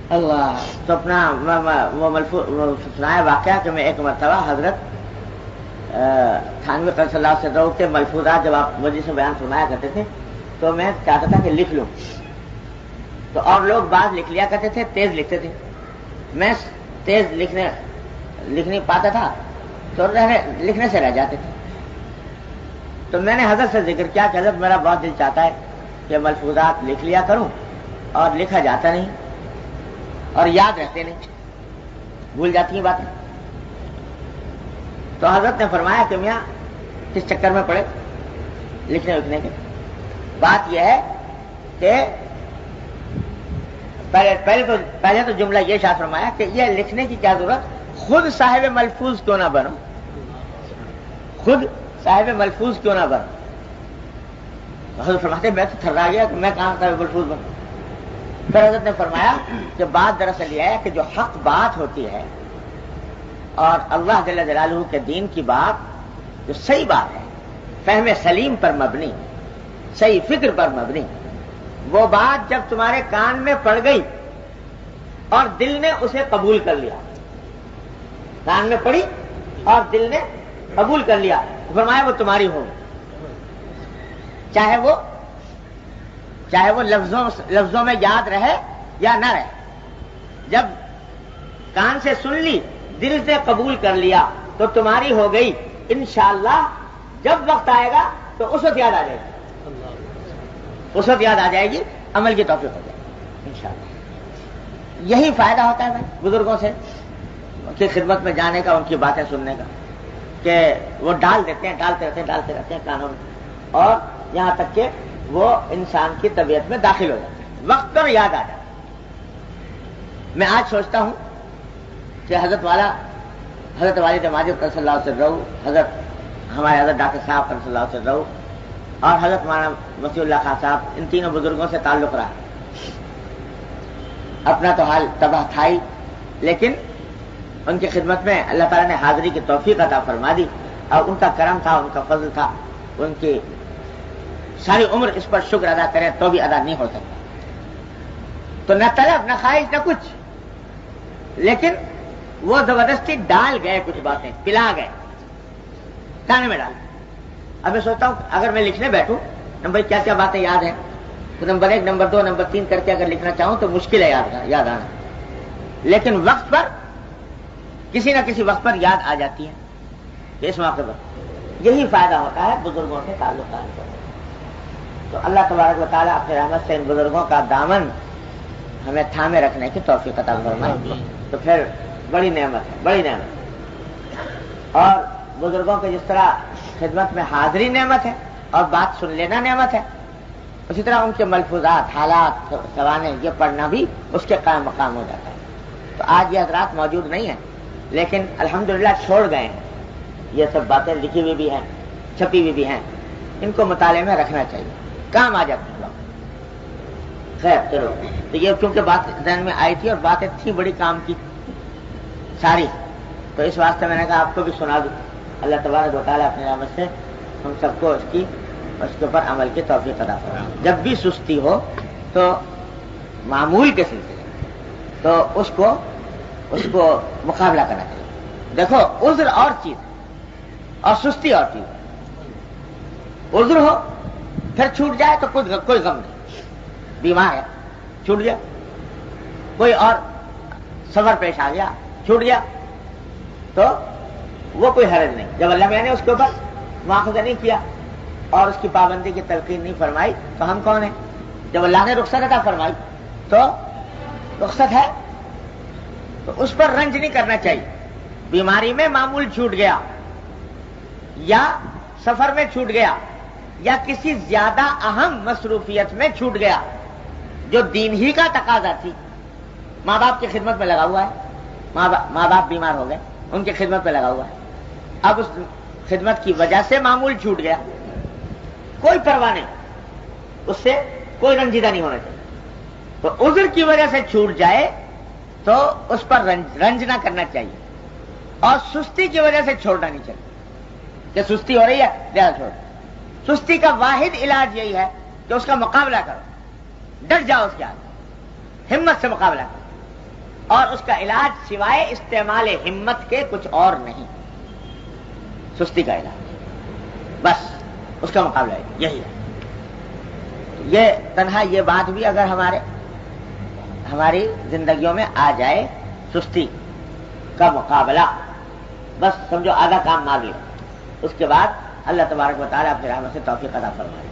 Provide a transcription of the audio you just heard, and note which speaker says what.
Speaker 1: اللہ تو اپنا وہ سنایا واقعہ کہ میں ایک مرتبہ حضرت تھانوی صلی اللہ علیہ وسلم کے ملفوظات جب آپ مجھے سے بیان فرمایا کرتے تھے تو میں چاہتا تھا کہ لکھ لوں، تو اور لوگ بعض لکھ لیا کرتے تھے، تیز لکھتے تھے، میں تیز لکھ نہیں پاتا تھا تو لکھنے سے رہ جاتے تھے. تو میں نے حضرت سے ذکر کیا کہ حضرت میرا بہت دل چاہتا ہے کہ ملفوظات لکھ لیا کروں، اور لکھا جاتا نہیں اور یاد رہتے نہیں، بھول جاتی ہیں باتیں. تو حضرت نے فرمایا کہ میاں کس چکر میں پڑے لکھنے وکھنے کے. بات یہ ہے کہ پہلے تو جملہ یہ شاہ فرمایا کہ یہ لکھنے کی کیا ضرورت، خود صاحب ملفوظ کیوں نہ بنو، خود صاحب ملفوظ کیوں نہ بنو. حضرت فرماتے میں تو تھرا گیا کہ میں کہاں صاحب ملفوظ بنوں. پھر حضرت نے فرمایا کہ بات دراصل یہ ہے کہ جو حق بات ہوتی ہے اور اللہ جل جلالہ کے دین کی بات جو صحیح بات ہے، فہم سلیم پر مبنی، صحیح فکر پر مبنی، وہ بات جب تمہارے کان میں پڑ گئی اور دل نے اسے قبول کر لیا، کان میں پڑی اور دل نے قبول کر لیا، فرمایا وہ تمہاری ہوگی، چاہے وہ لفظوں میں یاد رہے یا نہ رہے. جب کان سے سن لی، دل سے قبول کر لیا تو تمہاری ہو گئی. انشاءاللہ جب وقت آئے گا تو اس وقت یاد آ جائے گی، اس وقت یاد آ جائے گی، عمل کی توفیق ہو جائے گی انشاءاللہ. یہی فائدہ ہوتا ہے بھائی بزرگوں سے کی خدمت میں جانے کا، ان کی باتیں سننے کا، کہ وہ ڈالتے رہتے ہیں کانوں میں، اور یہاں تک کہ وہ انسان کی طبیعت میں داخل ہو جاتے ہیں، وقت پر یاد آ جاتا ہے. میں آج سوچتا ہوں کہ حضرت والد ماجد صلی اللہ علیہ وسلم، حضرت ہمارے حضرت ڈاکٹر صاحب صلی اللہ علیہ وسلم اور حضرت مولانا مسیح اللہ خان صاحب، ان تینوں بزرگوں سے تعلق رہا. اپنا تو حال تباہ تھا ہی، لیکن ان کی خدمت میں اللہ تعالیٰ نے حاضری کی توفیق عطا فرما دی، اور ان کا کرم تھا، ان کا فضل تھا. ان کی ساری عمر اس پر شکر ادا کریں تو بھی ادا نہیں ہو سکتا. تو نہ طلب نہ خواہش نہ کچھ، لیکن وہ زبردستی ڈال گئے، کچھ باتیں پلا گئے، کھانے میں ڈال. اب میں سوچتا ہوں اگر میں لکھنے بیٹھوں نمبر کیا کیا باتیں یاد ہیں، تو نمبر 1 نمبر 2 نمبر 3 کر کے اگر لکھنا چاہوں تو مشکل ہے یاد آنا. لیکن وقت پر کسی نہ کسی وقت پر یاد آ جاتی ہے. اس موقع پر یہی فائدہ ہوتا ہے بزرگوں سے تعلق قائم کرنے. تو اللہ تبارک و تعالیٰ اپنے رحمت سے ان بزرگوں کا دامن ہمیں تھامے رکھنے کی توفیق عطا فرمائے. تو پھر بڑی نعمت ہے، بڑی نعمت. اور بزرگوں کے جس طرح خدمت میں حاضری نعمت ہے اور بات سن لینا نعمت ہے، اسی طرح ان کے ملفوظات، حالات، سوانے یہ پڑھنا بھی اس کے قائم مقام ہو جاتا ہے. تو آج یہ حضرات موجود نہیں ہیں، لیکن الحمدللہ چھوڑ گئے ہیں. یہ سب باتیں لکھی ہوئی بھی ہیں، چھپی ہوئی بھی ہیں، ان کو مطالعے میں رکھنا چاہیے، کام آ جاتے ہیں. خیر چلو، تو یہ کیونکہ بات ذہن میں آئی تھی اور باتیں تھی بڑی کام کی ساری، تو اس واسطے میں نے کہا آپ کو بھی سنا دوں. اللہ تبارک و تعالیٰ اپنی رحمت سے ہم سب کو اس کے اوپر عمل کی توفیق عطا فرمائے. جب بھی سستی ہو تو معمول کے سلسلے تو اس کو مقابلہ کرنا چاہیے. دیکھو عذر اور چیز اور سستی اور چیز. عذر ہو پھر چھوٹ جائے تو کوئی غم نہیں، بیمار ہے چھوٹ گیا، کوئی اور سفر پیش آ گیا چھوٹ گیا، تو وہ کوئی حرج نہیں. جب اللہ میں نے اس کے اوپر مواخذہ نہیں کیا اور اس کی پابندی کی تلقین نہیں فرمائی تو ہم کون ہیں؟ جب اللہ نے رخصت عطا فرمائی تو رخصت ہے، تو اس پر رنج نہیں کرنا چاہیے. بیماری میں معمول چھوٹ گیا یا سفر میں چھوٹ گیا یا کسی زیادہ اہم مصروفیت میں چھوٹ گیا جو دین ہی کا تقاضا تھی. ماں باپ کی خدمت میں لگا ہوا ہے، ماں باپ بیمار ہو گئے، ان کی خدمت میں لگا ہوا ہے، اب اس خدمت کی وجہ سے معمول چھوٹ گیا، کوئی پرواہ نہیں، اس سے کوئی رنجیدہ نہیں ہونا چاہیے. تو عذر کی وجہ سے چھوٹ جائے تو اس پر رنج نہ کرنا چاہیے، اور سستی کی وجہ سے چھوڑنا نہیں چاہیے کہ سستی ہو رہی ہے زیادہ چھوڑ. سستی کا واحد علاج یہی ہے کہ اس کا مقابلہ کرو، ڈٹ جاؤ، اس کے آگے ہمت سے مقابلہ کرو. اور اس کا علاج سوائے استعمال ہمت کے کچھ اور نہیں، سستی کا علاج، بس اس کا مقابلہ یہی ہے۔ یہ تنہا یہ بات بھی اگر ہماری زندگیوں میں آ جائے، سستی کا مقابلہ، بس سمجھو آدھا کام مار لیا، اس کے بعد اللہ تبارک و تعالیٰ اپنی رحمت سے توفیق عطا فرمائے۔